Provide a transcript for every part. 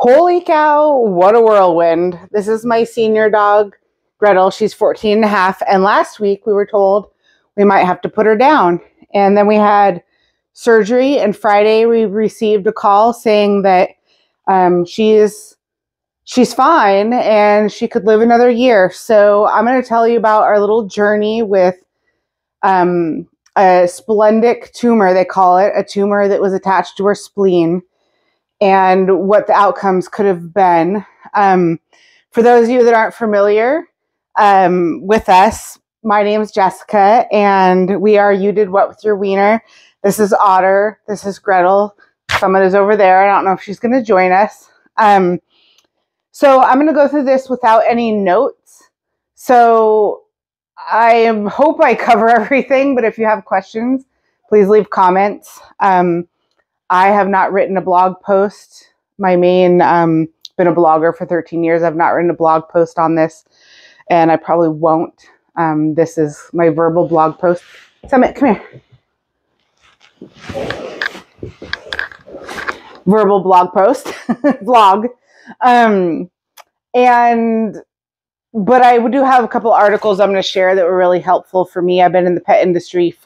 Holy cow, what a whirlwind. This is my senior dog, Gretel. She's 14 and a half. And last week we were told we might have to put her down. And then we had surgery. And Friday we received a call saying that she's fine and she could live another year. So I'm going to tell you about our little journey with a splendic tumor, they call it, a tumor that was attached to her spleen, and what the outcomes could have been. For those of you that aren't familiar with us, my name is Jessica, and we are You Did What With Your Wiener. This is Otter. This is Gretel. Someone is over there. I don't know if she's going to join us. So I'm going to go through this without any notes. So I hope I cover everything, but if you have questions, please leave comments. I have not written a blog post. My main, been a blogger for 13 years. I've not written a blog post on this, and I probably won't. This is my verbal blog post. Summit, come here. Verbal blog post, vlog. But I do have a couple articles I'm going to share that were really helpful for me. I've been in the pet industry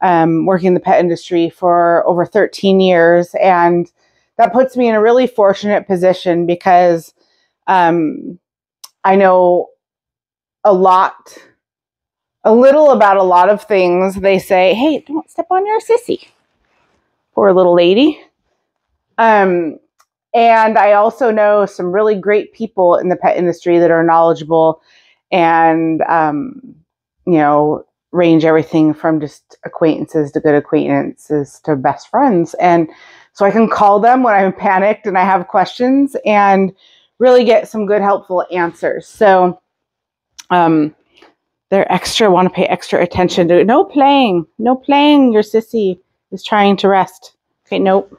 working in the pet industry for over 13 years. And that puts me in a really fortunate position because I know a little about a lot of things. They say, hey, don't step on your sissy. Poor little lady. And I also know some really great people in the pet industry that are knowledgeable and, range everything from just acquaintances to good acquaintances to best friends. And so I can call them when I'm panicked and I have questions and really get some good, helpful answers. So they're want to pay extra attention to it. No playing. Your sissy is trying to rest. Okay, nope.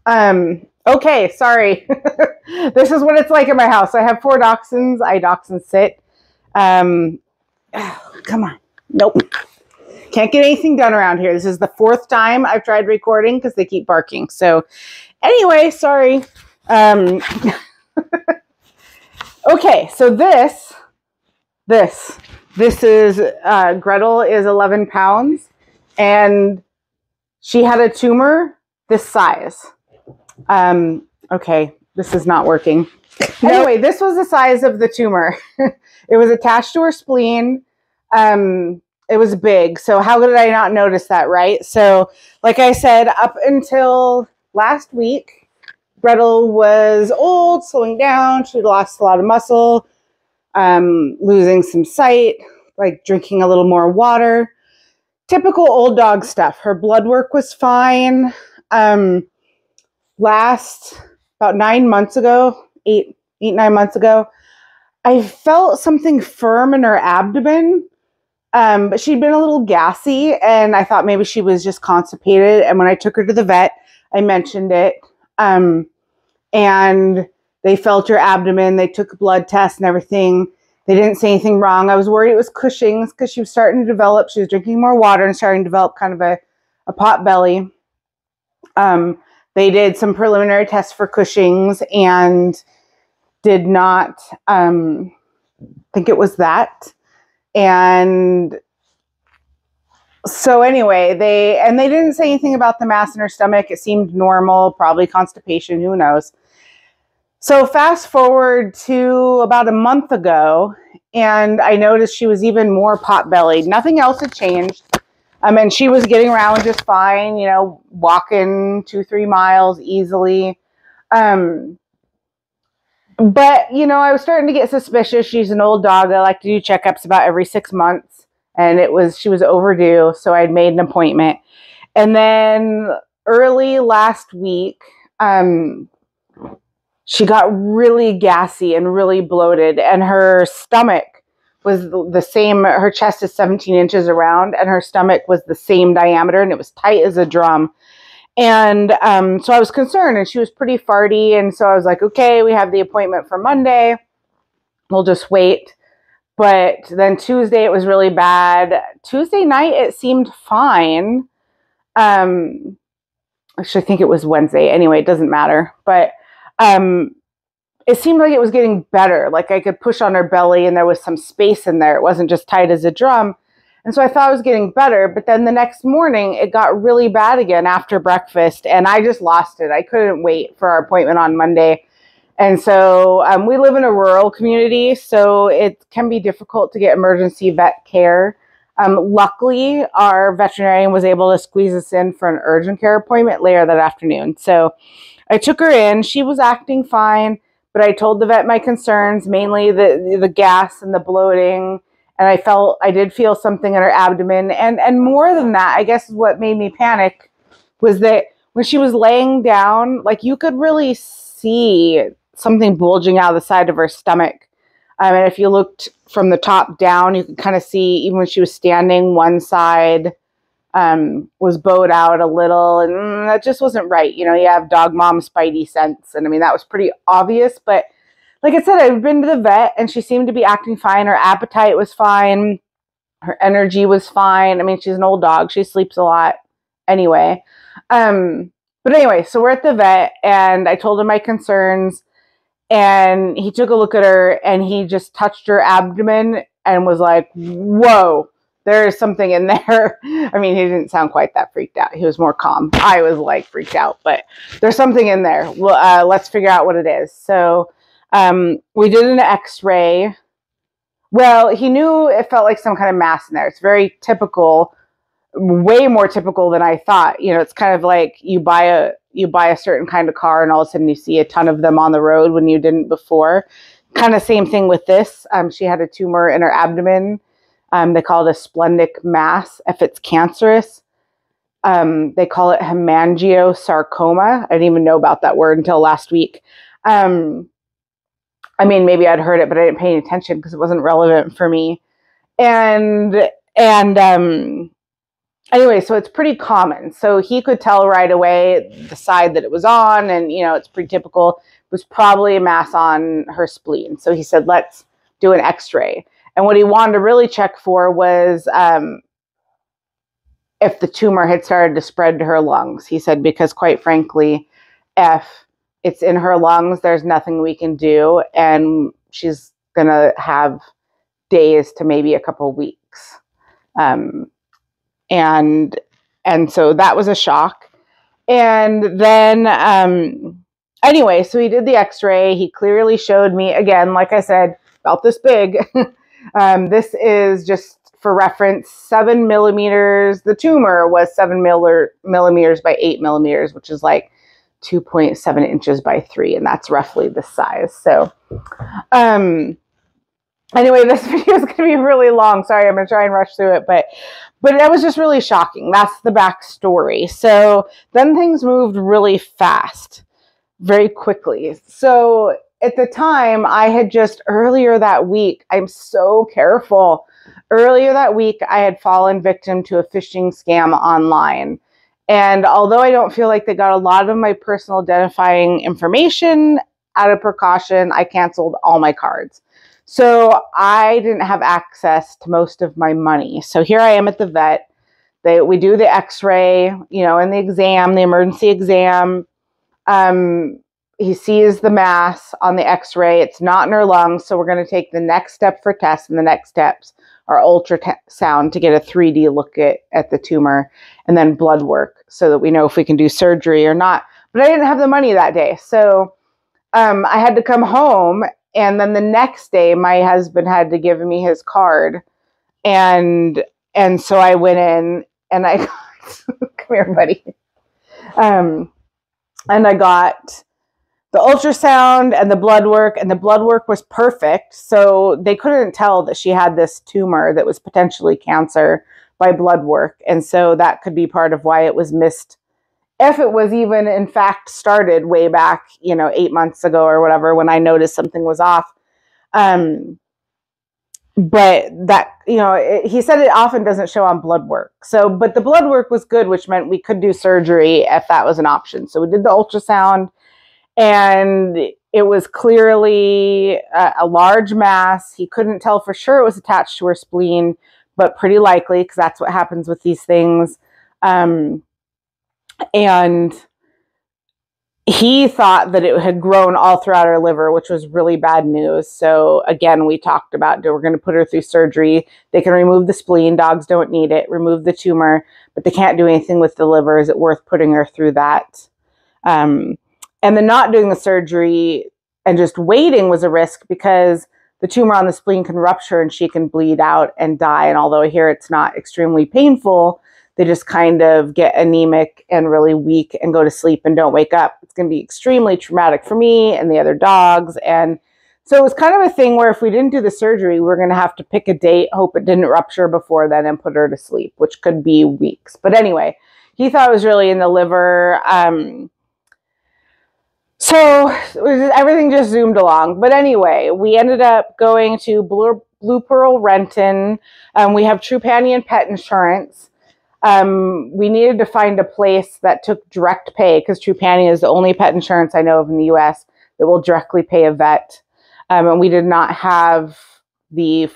Okay, sorry. This is what it's like in my house. I have 4 dachshunds. I dachshund sit. Come on. Nope. Can't get anything done around here. This is the 4th time I've tried recording because they keep barking. So anyway, sorry. Okay, so this is, Gretel is 11 pounds and she had a tumor this size. Okay, this is not working. Anyway, this was the size of the tumor. It was attached to her spleen. It was big. So how did I not notice that, right? So like I said, up until last week, Gretel was old, slowing down. She lost a lot of muscle, losing some sight, like drinking a little more water. Typical old dog stuff. Her blood work was fine. About 9 months ago, 9 months ago, I felt something firm in her abdomen, but she'd been a little gassy, and I thought maybe she was just constipated. And when I took her to the vet, I mentioned it, and they felt her abdomen. They took a blood test and everything. They didn't say anything wrong. I was worried it was Cushing's because she was starting to develop. She was drinking more water and starting to develop kind of a pot belly. They did some preliminary tests for Cushing's and did not think it was that. And so anyway, they didn't say anything about the mass in her stomach. It seemed normal, probably constipation, who knows. So fast forward to about a month ago, and I noticed she was even more pot-bellied. Nothing else had changed. And she was getting around just fine, walking 2-3 miles easily. But, I was starting to get suspicious. She's an old dog. I like to do checkups about every 6 months. And she was overdue. So I'd made an appointment. And then early last week, she got really gassy and really bloated. And her stomach was the same. Her chest is 17 inches around and her stomach was the same diameter and it was tight as a drum. And so I was concerned, and she was pretty farty. And so I was like, okay, we have the appointment for Monday. We'll just wait. But then Tuesday, it was really bad. Tuesday night, it seemed fine. Actually, I think it was Wednesday. Anyway, it doesn't matter. But it seemed like it was getting better. Like I could push on her belly and there was some space in there. It wasn't just tight as a drum. And so I thought it was getting better. But then the next morning, it got really bad again after breakfast. And I just lost it. I couldn't wait for our appointment on Monday. And so we live in a rural community, so it can be difficult to get emergency vet care. Luckily, our veterinarian was able to squeeze us in for an urgent care appointment later that afternoon. So I took her in. She was acting fine, but I told the vet my concerns, mainly the gas and the bloating. And I did feel something in her abdomen. And more than that, I guess what made me panic was that when she was laying down, like you could really see something bulging out of the side of her stomach. And if you looked from the top down, you could kind of see, even when she was standing, one side was bowed out a little, and that just wasn't right. You know, you have dog mom spidey sense. And I mean, that was pretty obvious. But like I said, I've been to the vet and she seemed to be acting fine. Her appetite was fine. Her energy was fine. I mean, she's an old dog. She sleeps a lot anyway. But anyway, so we're at the vet and I told him my concerns. And he took a look at her and he just touched her abdomen and was like, whoa, there is something in there. I mean, he didn't sound quite that freaked out. He was more calm. I was like freaked out, but there's something in there. Well, let's figure out what it is. So we did an x-ray. Well, he knew it felt like some kind of mass in there. It's very typical, way more typical than I thought. You know, it's kind of like you buy a certain kind of car and all of a sudden you see a ton of them on the road when you didn't before. Kind of same thing with this. She had a tumor in her abdomen. They call it a splenic mass if it's cancerous. They call it hemangiosarcoma. I didn't even know about that word until last week. I mean, maybe I'd heard it, but I didn't pay any attention because it wasn't relevant for me. And anyway, so it's pretty common. So he could tell right away the side that it was on, and, you know, it's pretty typical. It was probably a mass on her spleen. So he said, let's do an x-ray. And what he wanted to really check for was if the tumor had started to spread to her lungs. He said, because quite frankly, if it's in her lungs, there's nothing we can do. And she's going to have days to maybe a couple of weeks. And so that was a shock. And then, anyway, so he did the x-ray. He clearly showed me, again, like I said, about this big. This is just for reference, 7 millimeters. The tumor was 7 millimeters by 8 millimeters, which is like 2.7 inches by 3. And that's roughly the size. So, anyway, this video is going to be really long. Sorry, I'm going to try and rush through it, but that was just really shocking. That's the backstory. So then things moved really fast, very quickly. So at the time, I had just earlier that week, I'm so careful. Earlier that week, I had fallen victim to a phishing scam online. And although I don't feel like they got a lot of my personal identifying information, out of precaution, I canceled all my cards. So I didn't have access to most of my money. So here I am at the vet. We do the x-ray, you know, and the exam, the emergency exam. He sees the mass on the x-ray. It's not in her lungs. So we're going to take the next step for tests, and the next steps are ultrasound to get a 3D look at the tumor, and then blood work so that we know if we can do surgery or not. But I didn't have the money that day. So I had to come home. And then the next day, my husband had to give me his card. And so I went in and I got, come here, buddy. And I got the ultrasound and the blood work, and the blood work was perfect. So they couldn't tell that she had this tumor that was potentially cancer by blood work. And so that could be part of why it was missed. If it was even, in fact, started way back, 8 months ago or whatever, when I noticed something was off. But that, he said it often doesn't show on blood work. So, but the blood work was good, which meant we could do surgery if that was an option. So we did the ultrasound, and it was clearly a large mass. He couldn't tell for sure it was attached to her spleen, but pretty likely, because that's what happens with these things. And he thought that it had grown all throughout her liver, which was really bad news. So again, we talked about, we're going to put her through surgery. They can remove the spleen. Dogs don't need it. Remove the tumor, but they can't do anything with the liver. Is it worth putting her through that? And then not doing the surgery and just waiting was a risk, because the tumor on the spleen can rupture and she can bleed out and die. And although here it's not extremely painful, they just kind of get anemic and really weak and go to sleep and don't wake up. It's going to be extremely traumatic for me and the other dogs. And so it was kind of a thing where if we didn't do the surgery, we were going to have to pick a date, hope it didn't rupture before then, and put her to sleep, which could be weeks. But anyway, he thought it was really in the liver. So everything just zoomed along. But anyway, we ended up going to Blue Pearl Renton. We have Trupanion pet insurance. We needed to find a place that took direct pay, because Trupanion is the only pet insurance I know of in the US that will directly pay a vet. And we did not have the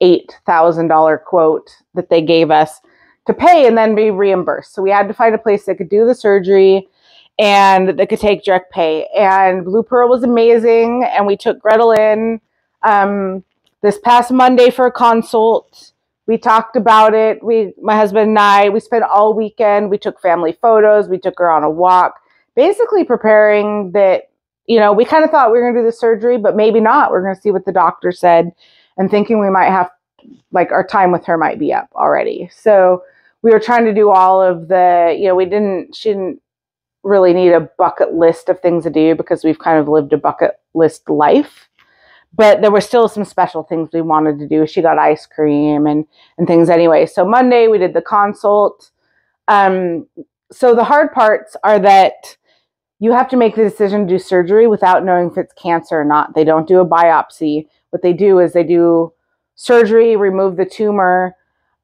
$8,000 quote that they gave us to pay and then be reimbursed. So we had to find a place that could do the surgery and that could take direct pay. And Blue Pearl was amazing. And we took Gretel in this past Monday for a consult. We talked about it. My husband and I, we spent all weekend. We took family photos. We took her on a walk, basically preparing that, we kind of thought we were going to do the surgery, but maybe not. We're going to see what the doctor said, and thinking we might have, our time with her might be up already. So we were trying to do all of the, she didn't really need a bucket list of things to do, because we've kind of lived a bucket list life. But there were still some special things we wanted to do. She got ice cream and things anyway. So Monday we did the consult. So the hard parts are that you have to make the decision to do surgery without knowing if it's cancer or not. They don't do a biopsy. What they do is they do surgery, remove the tumor.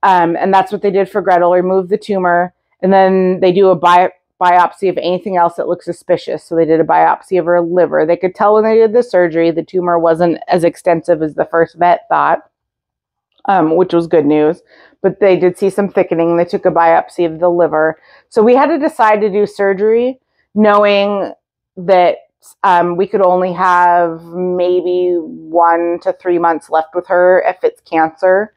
And that's what they did for Gretel, remove the tumor. And then they do a biopsy of anything else that looks suspicious. So they did a biopsy of her liver. They could tell when they did the surgery, the tumor wasn't as extensive as the first vet thought, which was good news. But they did see some thickening. They took a biopsy of the liver. So we had to decide to do surgery, knowing that we could only have maybe 1 to 3 months left with her if it's cancer.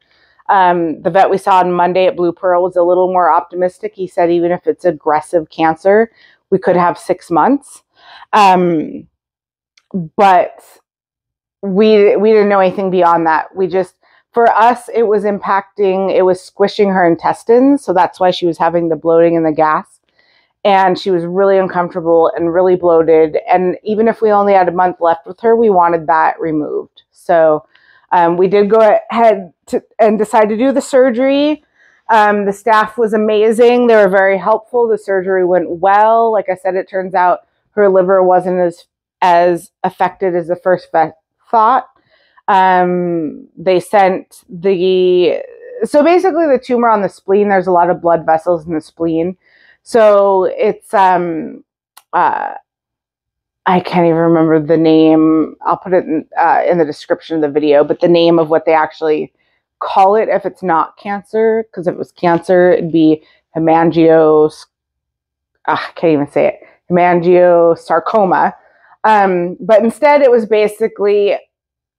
The vet we saw on Monday at Blue Pearl was a little more optimistic. He said even if it's aggressive cancer, we could have 6 months. But we didn't know anything beyond that. For us, it was squishing her intestines. So that's why she was having the bloating and the gas. And she was really uncomfortable and really bloated. And even if we only had a month left with her, we wanted that removed. So we did go ahead and decide to do the surgery. The staff was amazing. They were very helpful. The surgery went well. Like I said, it turns out her liver wasn't as affected as the first vet thought. They sent so basically the tumor on the spleen, there's a lot of blood vessels in the spleen. So it's, I can't even remember the name. I'll put it in the description of the video, but the name of what they actually call it if it's not cancer, because if it was cancer, it'd be hemangiosarcoma. But instead it was basically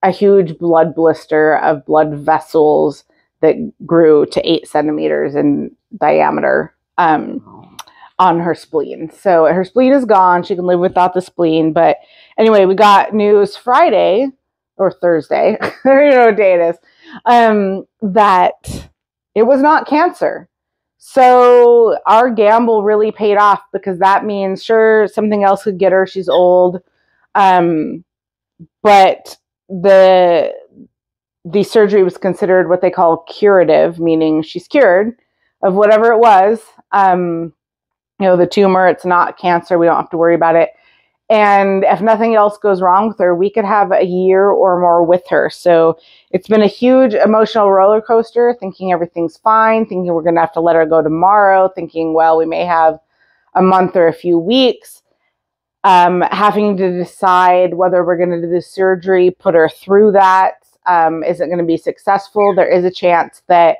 a huge blood blister of blood vessels that grew to 8 centimeters in diameter on her spleen. So her spleen is gone. She can live without the spleen. But anyway, we got news Friday or Thursday, I don't know what day it is, that it was not cancer. So our gamble really paid off, because that means, sure, something else could get her. She's old. But the surgery was considered what they call curative, meaning she's cured of whatever it was. The tumor, it's not cancer. We don't have to worry about it. And if nothing else goes wrong with her, we could have a year or more with her. So it's been a huge emotional roller coaster, thinking everything's fine, thinking we're going to have to let her go tomorrow, thinking, well, we may have a month or a few weeks, having to decide whether we're going to do the surgery, put her through that. Is it going to be successful? There is a chance that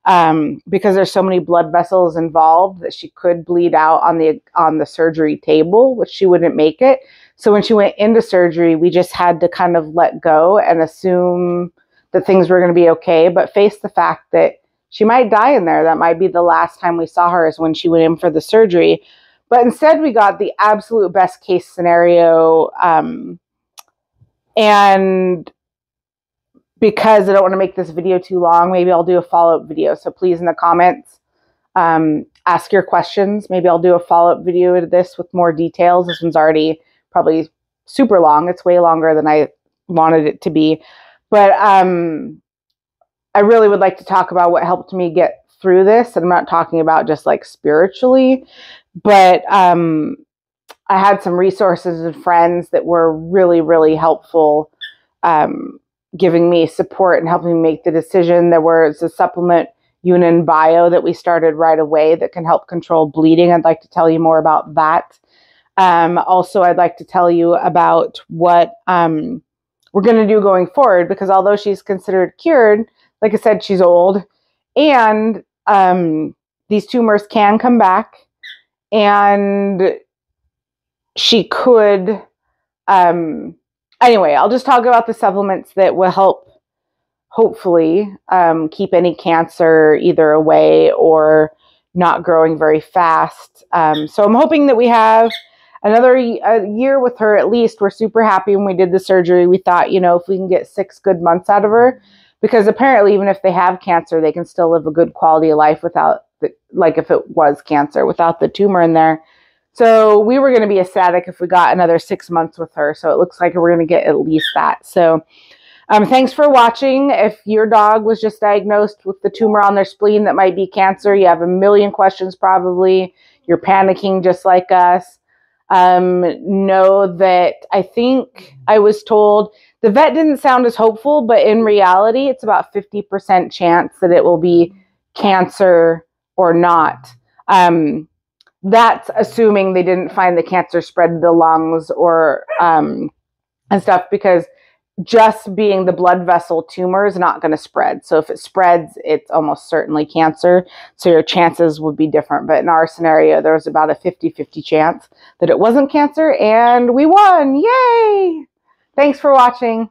because there's so many blood vessels involved that she could bleed out on the surgery table, which she wouldn't make it. So when she went into surgery, we just had to kind of let go and assume that things were going to be okay, but face the fact that she might die in there. That might be the last time we saw her, is when she went in for the surgery. But instead, we got the absolute best case scenario. And because I don't want to make this video too long, maybe I'll do a follow-up video. So please, in the comments, ask your questions. Maybe I'll do a follow-up video to this with more details. This one's already probably super long. It's way longer than I wanted it to be. But I really would like to talk about what helped me get through this. And I'm not talking about just like spiritually, but I had some resources and friends that were really, really helpful, giving me support and helping me make the decision. There was a supplement, Unin Bio, that we started right away that can help control bleeding. I'd like to tell you more about that. Also, I'd like to tell you about what we're going to do going forward, because although she's considered cured, like I said, she's old, and these tumors can come back, and she could, anyway, I'll just talk about the supplements that will help, hopefully, keep any cancer either away or not growing very fast. So I'm hoping that we have another year with her at least. We're super happy when we did the surgery. We thought, you know, if we can get 6 good months out of her, because apparently even if they have cancer, they can still live a good quality of life without, like if it was cancer, without the tumor in there. So we were going to be ecstatic if we got another 6 months with her. So it looks like we're going to get at least that. So thanks for watching. If your dog was just diagnosed with the tumor on their spleen that might be cancer, you have a million questions probably. You're panicking just like us. Know that I think I was told, the vet didn't sound as hopeful, but in reality, it's about 50% chance that it will be cancer or not. That's assuming they didn't find the cancer spread to the lungs or and stuff, because just being the blood vessel tumor is not going to spread. So if it spreads, it's almost certainly cancer. So your chances would be different. But in our scenario, there was about a 50-50 chance that it wasn't cancer, and we won. Yay! Thanks for watching.